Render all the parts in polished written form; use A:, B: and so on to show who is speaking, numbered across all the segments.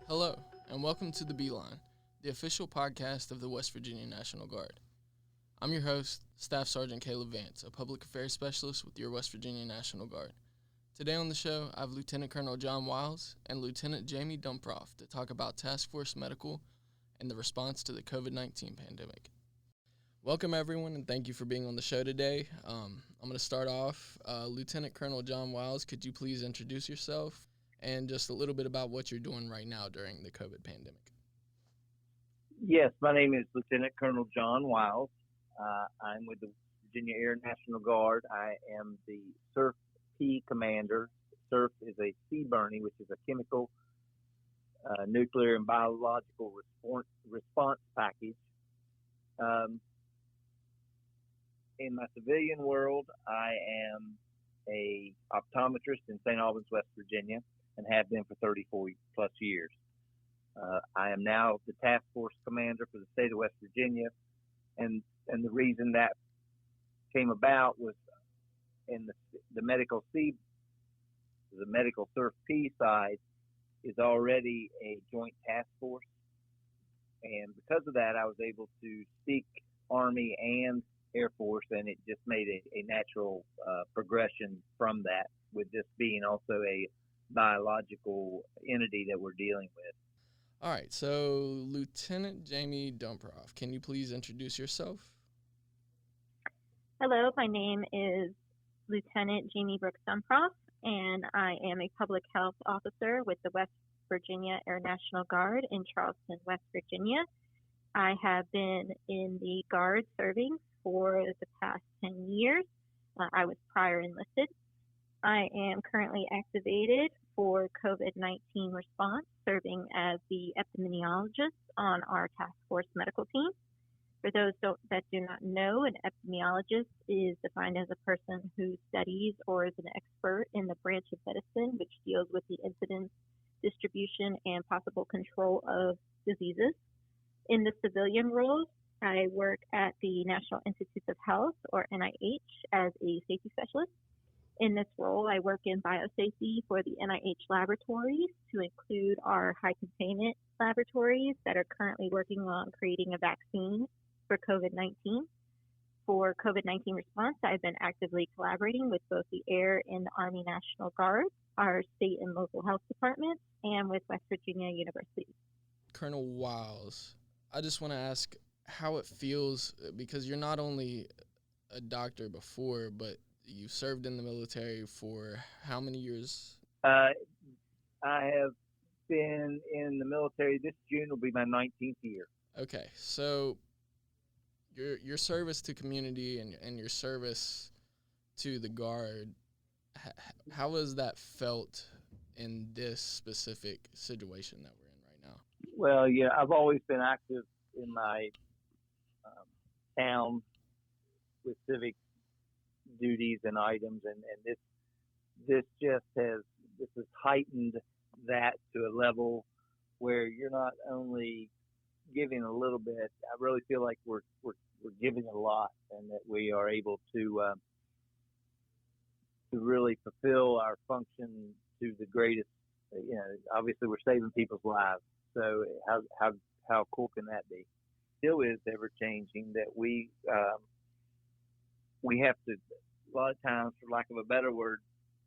A: Hello, and welcome to the Beeline, the official podcast of the West Virginia National Guard. I'm your host, Staff Sergeant Caleb Vance, a public affairs specialist with your West Virginia National Guard. Today on the show, I have Lieutenant Colonel John Wiles and Lieutenant Jaymie Dumproff to talk about Task Force Medical and the response to the COVID-19 pandemic. Welcome, everyone, and thank you for being on the show today. I'm going to start off. Lieutenant Colonel John Wiles, could you please introduce yourself and just a little bit about what you're doing right now during the COVID pandemic?
B: Yes, my name is Lieutenant Colonel John Wiles. I'm with the Virginia Air National Guard. I am the CERFP commander. CERF is a CBRNE, which is a chemical, nuclear, and biological response package. In my civilian world, I am a optometrist in St. Albans, West Virginia, and have been for 34 plus years. I am now the task force commander for the state of West Virginia, and the reason that came about was in the medical CERFP side is already a joint task force, and because of that, I was able to speak Army and Air Force, and it just made a natural progression from that, with this being also a biological entity that we're dealing with.
A: All right, so Lieutenant Jaymie Dumproff, can you please introduce yourself?
C: Hello, my name is Lieutenant Jaymie Brooks Dumproff, and I am a public health officer with the West Virginia Air National Guard in Charleston, West Virginia. I have been in the Guard serving for the past 10 years. I was prior enlisted. I am currently activated for COVID-19 response, serving as the epidemiologist on our task force medical team. For those that do not know, an epidemiologist is defined as a person who studies or is an expert in the branch of medicine which deals with the incidence, distribution, and possible control of diseases. In the civilian role, I work at the National Institutes of Health, or NIH, as a safety specialist. In this role, I work in biosafety for the NIH laboratories, to include our high containment laboratories that are currently working on creating a vaccine for COVID-19. For COVID-19 response, I've been actively collaborating with both the Air and the Army National Guard, our state and local health departments, and with West Virginia University.
A: Colonel Wiles, I just want to ask how it feels, because you're not only a doctor before, but you served in the military for how many years?
B: I have been in the military. This June will be my 19th year.
A: Okay, so your service to community and your service to the Guard, how has that felt in this specific situation that we're in right now?
B: Well, yeah, I've always been active in my town with civic duties and items, and this has heightened that to a level where you're not only giving a little bit. I really feel like we're giving a lot, and that we are able to really fulfill our function to the greatest. Obviously we're saving people's lives, so how cool can that be? Still is ever changing, that we have to, a lot of times, for lack of a better word,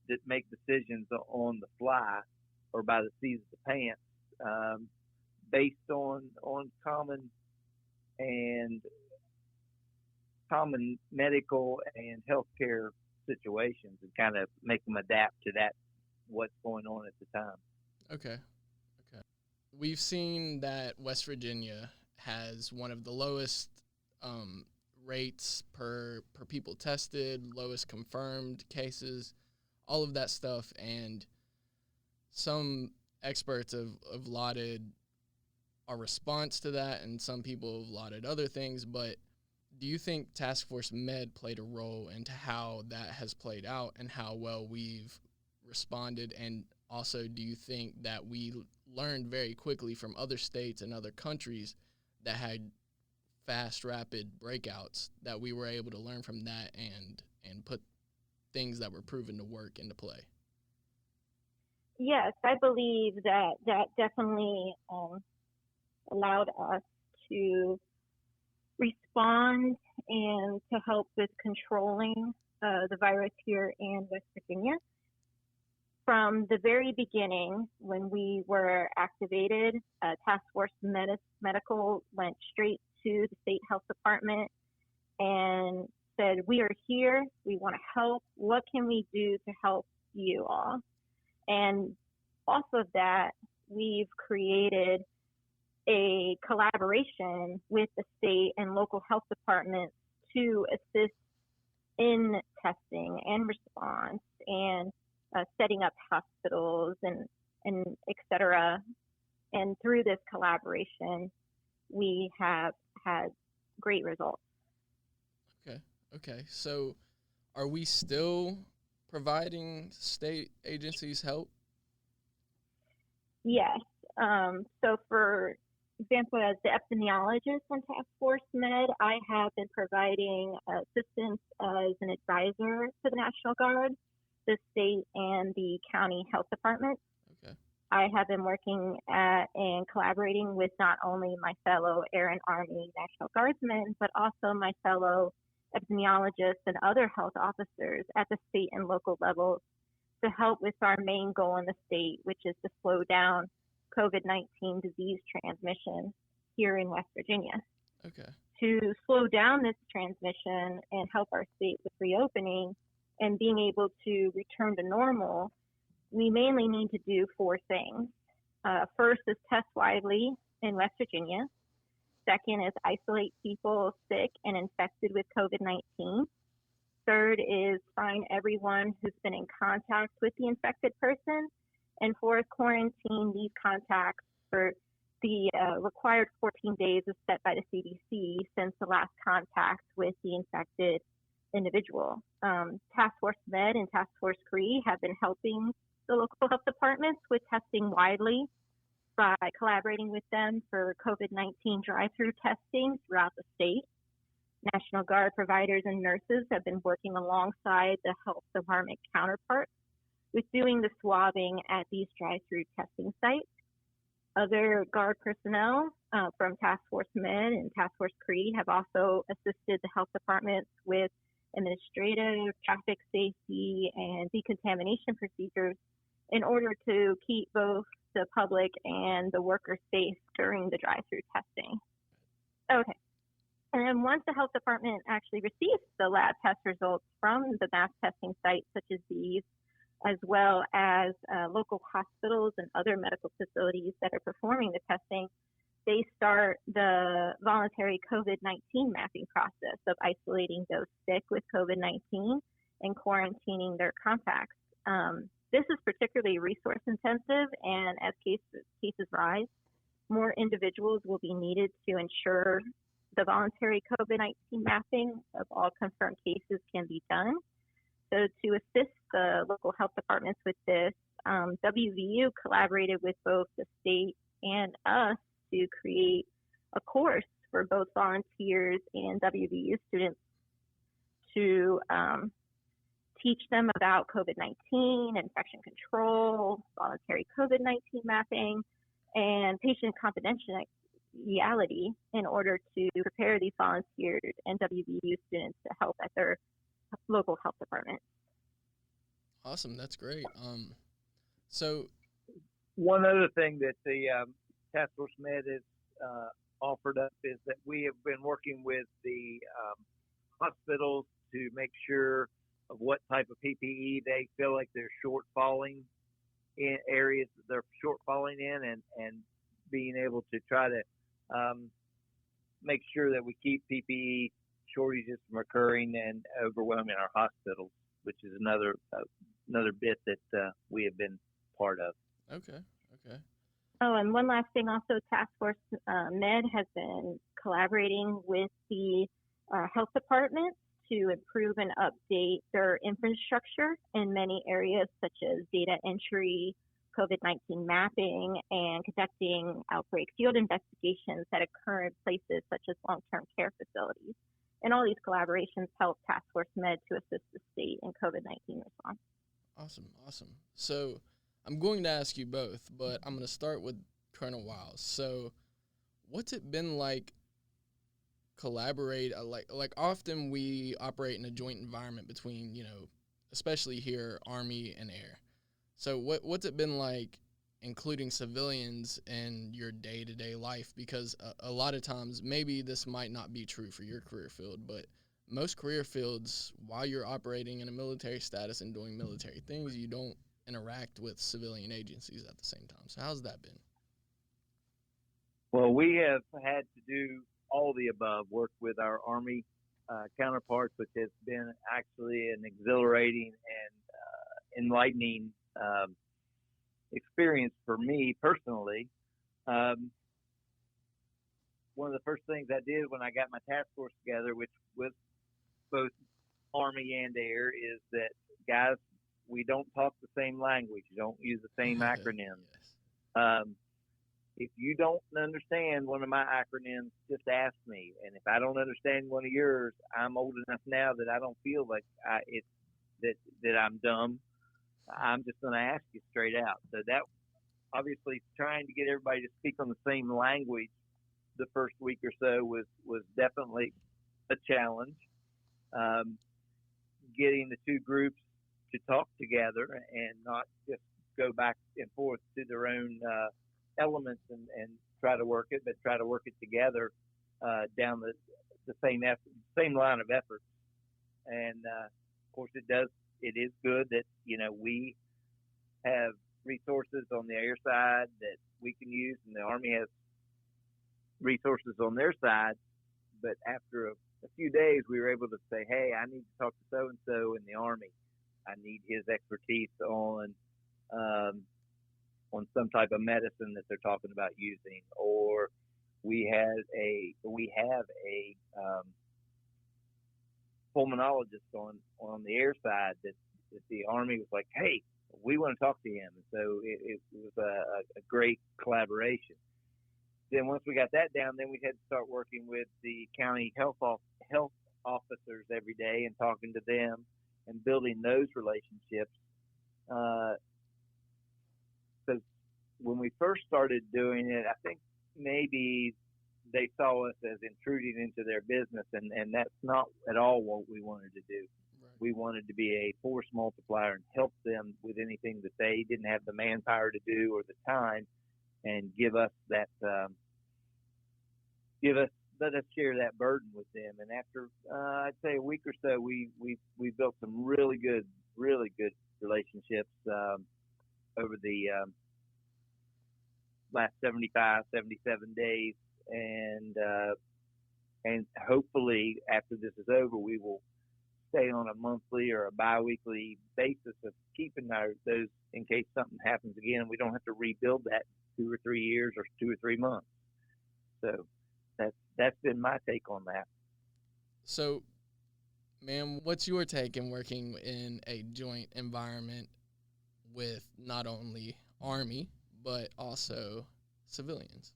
B: that make decisions on the fly or by the seat of the pants, based on common medical and healthcare situations, and kind of make them adapt to that, what's going on at the time.
A: Okay. We've seen that West Virginia has one of the lowest rates per people tested, lowest confirmed cases, all of that stuff, and some experts have lauded our response to that, and some people have lauded other things, but do you think Task Force Med played a role into how that has played out and how well we've responded? And also, do you think that we learned very quickly from other states and other countries that had fast, rapid breakouts, that we were able to learn from that and put things that were proven to work into play?
C: Yes, I believe that definitely allowed us to respond and to help with controlling the virus here in West Virginia. From the very beginning, when we were activated, Task Force Medical went straight to the State Health Department and said, "We are here, we want to help. What can we do to help you all?" And off of that, we've created a collaboration with the state and local health departments to assist in testing and response and setting up hospitals and et cetera. And through this collaboration, we have had great results.
A: Okay. So are we still providing state agencies help?
C: Yes. So for example, as the epidemiologist on Task Force Med, I have been providing assistance as an advisor to the National Guard, the state, and the county health department.
A: Okay.
C: I have been working at and collaborating with not only my fellow Air and Army National Guardsmen, but also my fellow epidemiologists and other health officers at the state and local levels to help with our main goal in the state, which is to slow down COVID-19 disease transmission here in West Virginia.
A: Okay.
C: To slow down this transmission and help our state with reopening and being able to return to normal, we mainly need to do 4 things. First is test widely in West Virginia. Second is isolate people sick and infected with COVID-19. Third is find everyone who's been in contact with the infected person. And fourth, quarantine these contacts for the required 14 days as set by the CDC since the last contact with the infected individual. Task Force Med and Task Force CRE have been helping the local health departments with testing widely by collaborating with them for COVID-19 drive-through testing throughout the state. National Guard providers and nurses have been working alongside the health department counterparts with doing the swabbing at these drive-through testing sites. Other Guard personnel from Task Force Med and Task Force CRE have also assisted the health departments with administrative, traffic safety, and decontamination procedures in order to keep both the public and the workers safe during the drive-through testing. Okay. And then once the health department actually receives the lab test results from the mass testing sites such as these, as well as local hospitals and other medical facilities that are performing the testing, they start the voluntary COVID-19 mapping process of isolating those sick with COVID-19 and quarantining their contacts. This is particularly resource intensive, and as cases rise, more individuals will be needed to ensure the voluntary COVID-19 mapping of all confirmed cases can be done. So to assist the local health departments with this, WVU collaborated with both the state and us to create a course for both volunteers and WVU students to teach them about COVID-19, infection control, voluntary COVID-19 mapping, and patient confidentiality in order to prepare these volunteers and WVU students to help at their local health department.
A: Awesome, that's great. So
B: one other thing that the Task Force Med has offered up is that we have been working with the hospitals to make sure of what type of PPE they feel like they're shortfalling in areas that they're shortfalling in, and being able to try to make sure that we keep PPE shortages from occurring and overwhelming our hospitals, which is another bit that we have been part of.
A: Okay.
C: Oh, and one last thing also, Task Force Med has been collaborating with the health departments to improve and update their infrastructure in many areas such as data entry, COVID-19 mapping, and conducting outbreak field investigations that occur in places such as long-term care facilities. And all these collaborations help Task Force Med to assist the state in COVID-19 response.
A: Awesome. So I'm going to ask you both, but I'm going to start with Colonel Wiles. So what's it been like collaborate? Like often we operate in a joint environment between, especially here, Army and Air. So what's it been like including civilians in your day-to-day life? Because a lot of times, maybe this might not be true for your career field, but most career fields, while you're operating in a military status and doing military things, you don't interact with civilian agencies at the same time. So how's that been?
B: Well, we have had to do all the above, work with our Army counterparts, which has been actually an exhilarating and enlightening experience for me personally. One of the first things I did when I got my task force together, which was both Army and Air, is that, guys, we don't talk the same language. You don't use the same acronyms.
A: Yes.
B: If you don't understand one of my acronyms, just ask me. And if I don't understand one of yours, I'm old enough now that I don't feel like that I'm dumb. I'm just going to ask you straight out. So that, obviously, trying to get everybody to speak on the same language the first week or so was definitely a challenge. Getting the two groups to talk together and not just go back and forth to their own elements and try to work it, but try to work it together down the same line of effort. And of course, it is good that we have resources on the air side that we can use, and the Army has resources on their side. But after a few days, we were able to say, hey, I need to talk to so-and-so in the Army. I need his expertise on some type of medicine that they're talking about using, or we have a pulmonologist on the air side that the Army was like, hey, we want to talk to him. And so it was a great collaboration. Then once we got that down, then we had to start working with the county health officers every day and talking to them and building those relationships. Because when we first started doing it, I think maybe they saw us as intruding into their business, and that's not at all what we wanted to do.
A: Right.
B: We wanted to be a force multiplier and help them with anything that they didn't have the manpower to do or the time, and let us share that burden with them. And after I'd say a week or so, we built some really good relationships over the last 75, 77 days, and hopefully after this is over, we will stay on a monthly or a biweekly basis of keeping those in case something happens again. We don't have to rebuild that 2 or 3 years or 2 or 3 months. So that's been my take on that.
A: So, ma'am, what's your take in working in a joint environment with not only Army, but also civilians?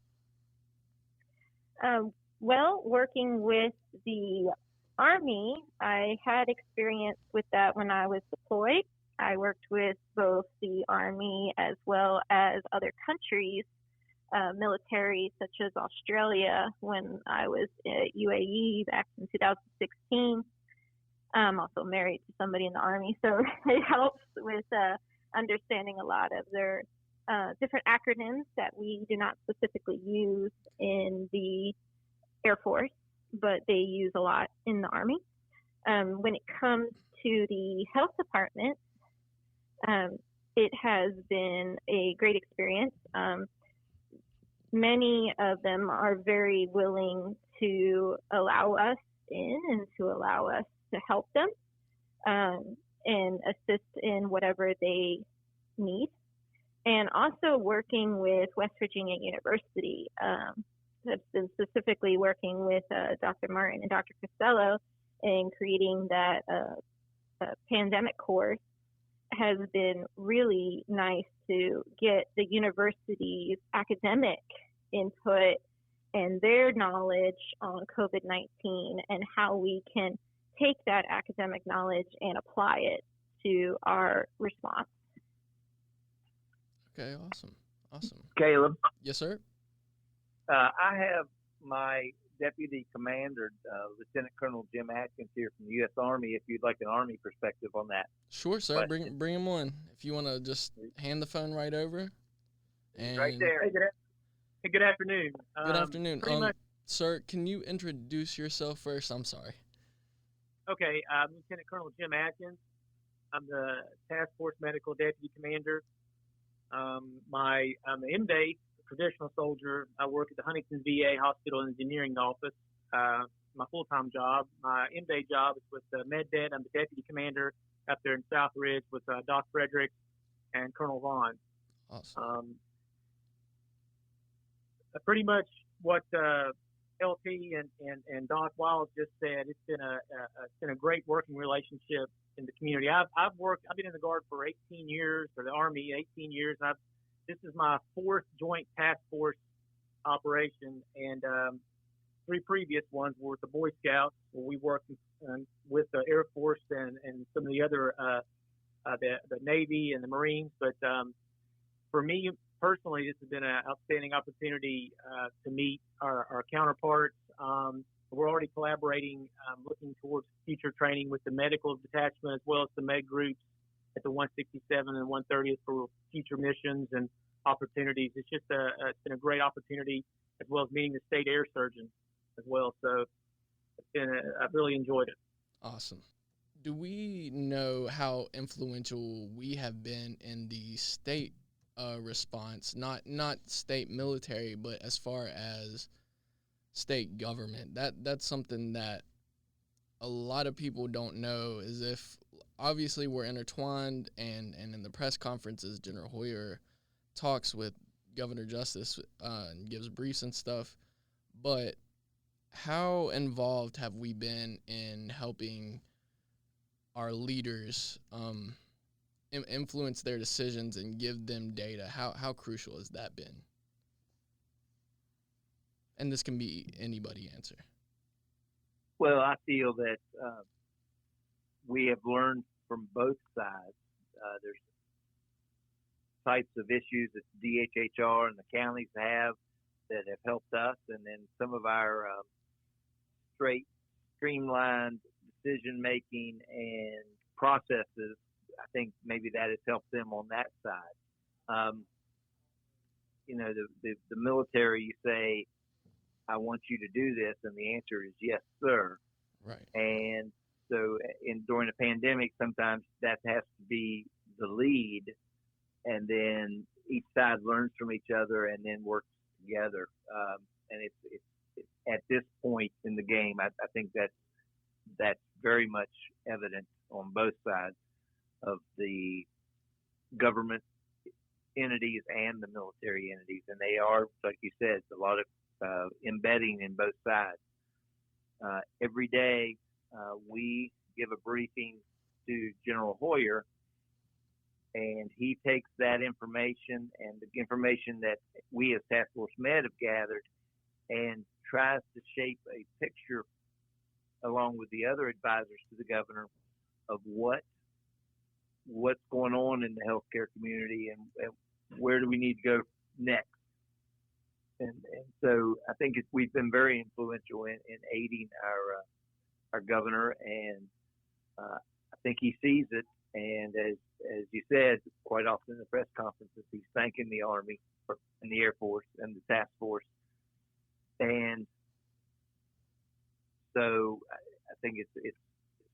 C: Well, working with the Army, I had experience with that when I was deployed. I worked with both the Army as well as other countries, military such as Australia when I was at UAE back in 2016. I'm also married to somebody in the Army, so it helps with understanding a lot of their different acronyms that we do not specifically use in the Air Force, but they use a lot in the Army. When it comes to the health department, it has been a great experience. Many of them are very willing to allow us in and to allow us to help them and assist in whatever they need. And also working with West Virginia University, I've been specifically working with Dr. Martin and Dr. Costello in creating that pandemic course has been really nice to get the university's academic input and their knowledge on COVID-19 and how we can take that academic knowledge and apply it to our response.
A: Okay, awesome. Awesome.
B: Caleb,
A: Yes, sir.
B: I have my Deputy Commander, Lieutenant Colonel Jim Atkins here from the U.S. Army, if you'd like an Army perspective on that.
A: Sure, sir. Bring him on. If you want to just hand the phone right over. And
B: Right there.
D: Hey, good afternoon.
A: Good afternoon.
D: Pretty much,
A: Sir, can you introduce yourself first? I'm sorry.
D: okay, I'm Lieutenant Colonel Jim Atkins. I'm the Task Force Medical Deputy Commander. I'm an M-Day traditional soldier. I work at the Huntington VA Hospital Engineering Office. My full-time job. My M-Day job is with MedDet. I'm the Deputy Commander up there in South Ridge with Doc Frederick and Colonel Vaughn.
A: Awesome.
D: Pretty much what LT and Doc Wiles just said. It's been a great working relationship in the community. I've been in the Guard for 18 years, or the Army 18 years. And this is my fourth Joint Task Force operation, and 3 previous ones were with the Boy Scouts, where we worked with the Air Force and some of the other the Navy and the Marines. But for me personally, this has been an outstanding opportunity to meet our counterparts. We're already collaborating, looking towards future training with the medical detachment as well as the med groups at the 167 and 130th for future missions and opportunities. It's just it's been a great opportunity, as well as meeting the state air surgeon as well. So I've really enjoyed it.
A: Awesome. Do we know how influential we have been in the state response, not state military, but as far as state government? That's something that a lot of people don't know, is if obviously we're intertwined, and in the press conferences, General Hoyer talks with Governor Justice and gives briefs and stuff, but how involved have we been in helping our leaders influence their decisions and give them data? How crucial has that been? And this can be anybody answer.
B: Well, I feel that we have learned from both sides. There's types of issues that DHHR and the counties have that have helped us, and then some of our streamlined decision making and processes. I think maybe that has helped them on that side. The military, you say, I want you to do this, and the answer is yes, sir.
A: Right.
B: And so during a pandemic, sometimes that has to be the lead, and then each side learns from each other and then works together. And it's at this point in the game, I think that's very much evident on both sides of the government entities and the military entities. And they are, like you said, a lot of embedding in both sides. Every day we give a briefing to General Hoyer, and he takes that information and the information that we as Task Force Med have gathered and tries to shape a picture along with the other advisors to the governor of what's going on in the healthcare community and where do we need to go next. And so I think we've been very influential in aiding our governor, and I think he sees it. And as you said, quite often in the press conferences, he's thanking the Army and the Air Force and the task force. And so I think it's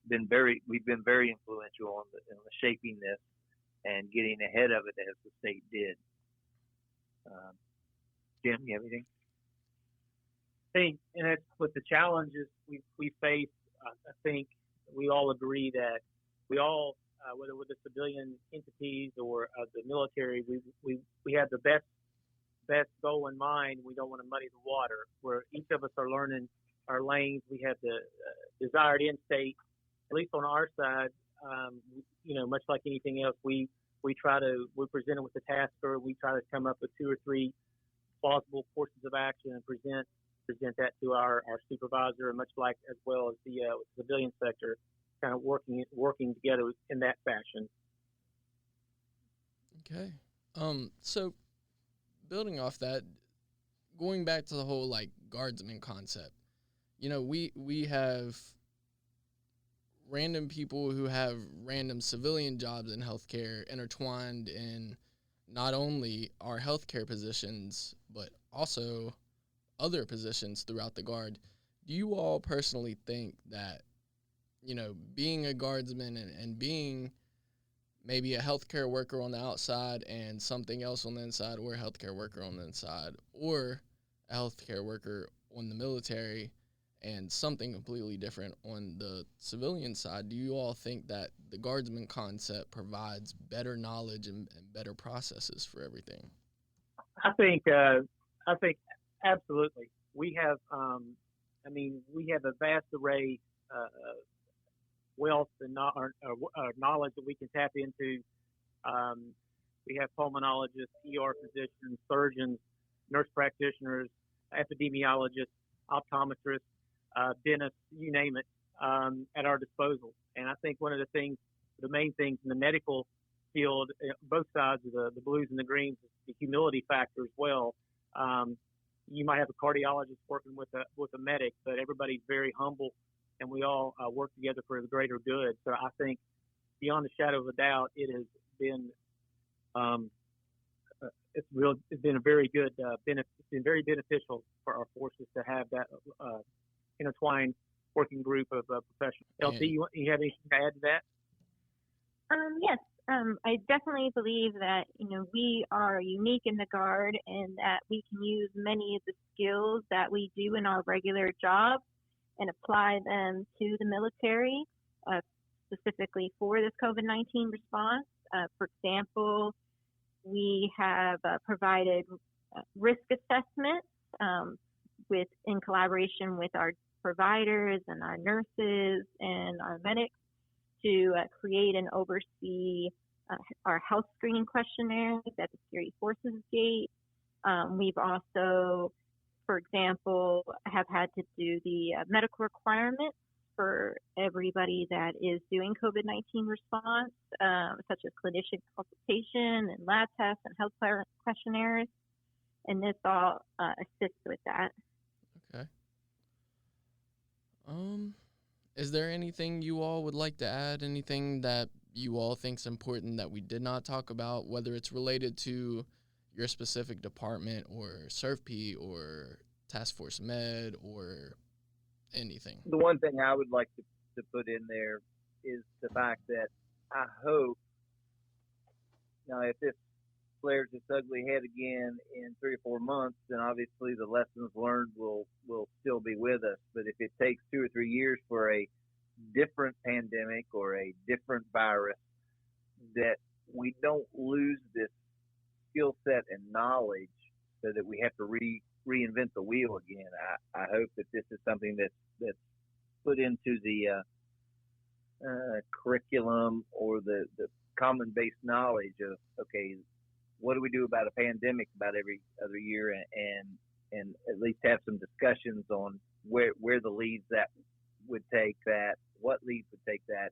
B: been we've been very influential in the shaping this and getting ahead of it as the state did. Jim, you have anything?
D: I think, and that's what the challenges we face. I think we all agree that we all, whether we're the civilian entities or the military, we have the best goal in mind. We don't want to muddy the water. Where each of us are learning our lanes. We have the desired end state. At least on our side, much like anything else, we're presented with a task, or we try to come up with 2 or 3 plausible courses of action and present that to our supervisor, and much like as well as the civilian sector, kind of working together in that fashion.
A: Okay. So building off that, going back to the whole like guardsman concept, we have random people who have random civilian jobs in healthcare intertwined in not only our healthcare positions, but also other positions throughout the Guard. Do you all personally think that, being a guardsman and being maybe a healthcare worker on the outside and something else on the inside, or a healthcare worker on the inside, or a healthcare worker on the military and something completely different on the civilian side, do you all think that the guardsman concept provides better knowledge and better processes for everything?
D: I think absolutely. We have, we have a vast array wealth and knowledge that we can tap into. We have pulmonologists, ER physicians, surgeons, nurse practitioners, epidemiologists, optometrists, dentists, you name it, at our disposal. And I think one of the main things in the medical field, both sides of the blues and the greens, is the humility factor as well. You might have a cardiologist working with a medic, but everybody's very humble, and we all work together for the greater good. So I think, beyond a shadow of a doubt, it has been it's been a very good it's been very beneficial for our forces to have that intertwined working group of professionals. LT, you have anything to add to that?
C: Yes. I definitely believe that, we are unique in the Guard and that we can use many of the skills that we do in our regular job and apply them to the military, specifically for this COVID-19 response. For example, we have provided risk assessments in collaboration with our providers and our nurses and our medics to create and oversee our health screening questionnaires at the Security Forces Gate. We've also, for example, have had to do the medical requirements for everybody that is doing COVID-19 response, such as clinician consultation and lab tests and health questionnaires. And this all assists with that.
A: Okay. Is there anything you all would like to add? Anything that you all think is important that we did not talk about, whether it's related to your specific department or CERFP or Task Force Med or anything?
B: The one thing I would like to put in there is the fact that I hope, now if this flares its ugly head again in 3 or 4 months, then obviously the lessons learned will still be with us. But if it takes 2 or 3 years for a different pandemic or a different virus, that we don't lose this skill set and knowledge so that we have to reinvent the wheel again. I hope that this is something that's put into the curriculum or the common base knowledge of, okay, what do we do about a pandemic about every other year, and at least have some discussions on where the leads that would take that, what leads would take that,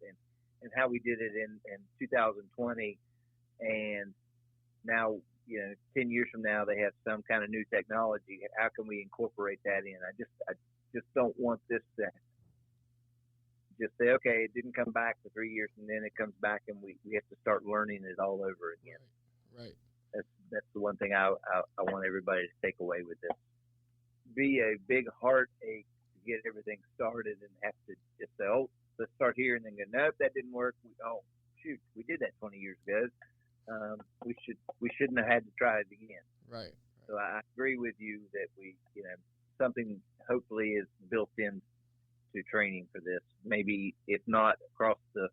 B: and how we did it in 2020, and now 10 years from now they have some kind of new technology. How can we incorporate that in? I just don't want this to just say, okay, it didn't come back for 3 years and then it comes back and we have to start learning it all over again.
A: Right.
B: That's the one thing I want everybody to take away with this. Be a big heartache to get everything started and have to just say, oh, let's start here, and then go, nope, that didn't work. Shoot, we did that 20 years ago. We shouldn't have had to try it again.
A: Right.
B: So I agree with you that we, something hopefully is built in to training for this. Maybe if not across the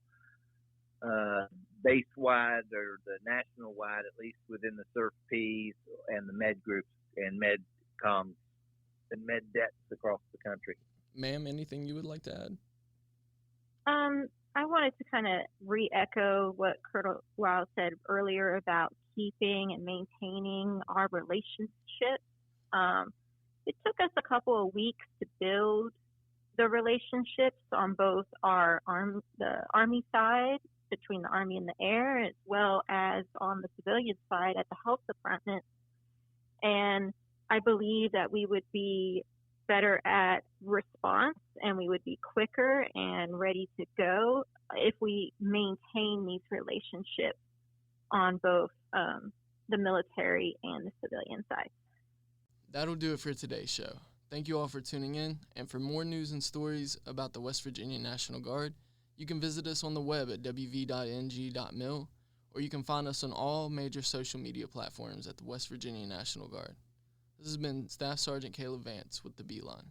B: base-wide or the national-wide, at least within the CERFPs and the med groups and med coms and med debts across the country.
A: Ma'am, anything you would like to add?
C: I wanted to kind of re-echo what Colonel Wiles said earlier about keeping and maintaining our relationship. It took us a couple of weeks to build the relationships on both the Army side, between the Army and the Air, as well as on the civilian side at the health department. And I believe that we would be better at response and we would be quicker and ready to go if we maintain these relationships on both the military and the civilian side.
A: That'll do it for today's show. Thank you all for tuning in, and for more news and stories about the West Virginia National Guard, you can visit us on the web at wvng.mil, or you can find us on all major social media platforms at the West Virginia National Guard. This has been Staff Sergeant Caleb Vance with the Beeline.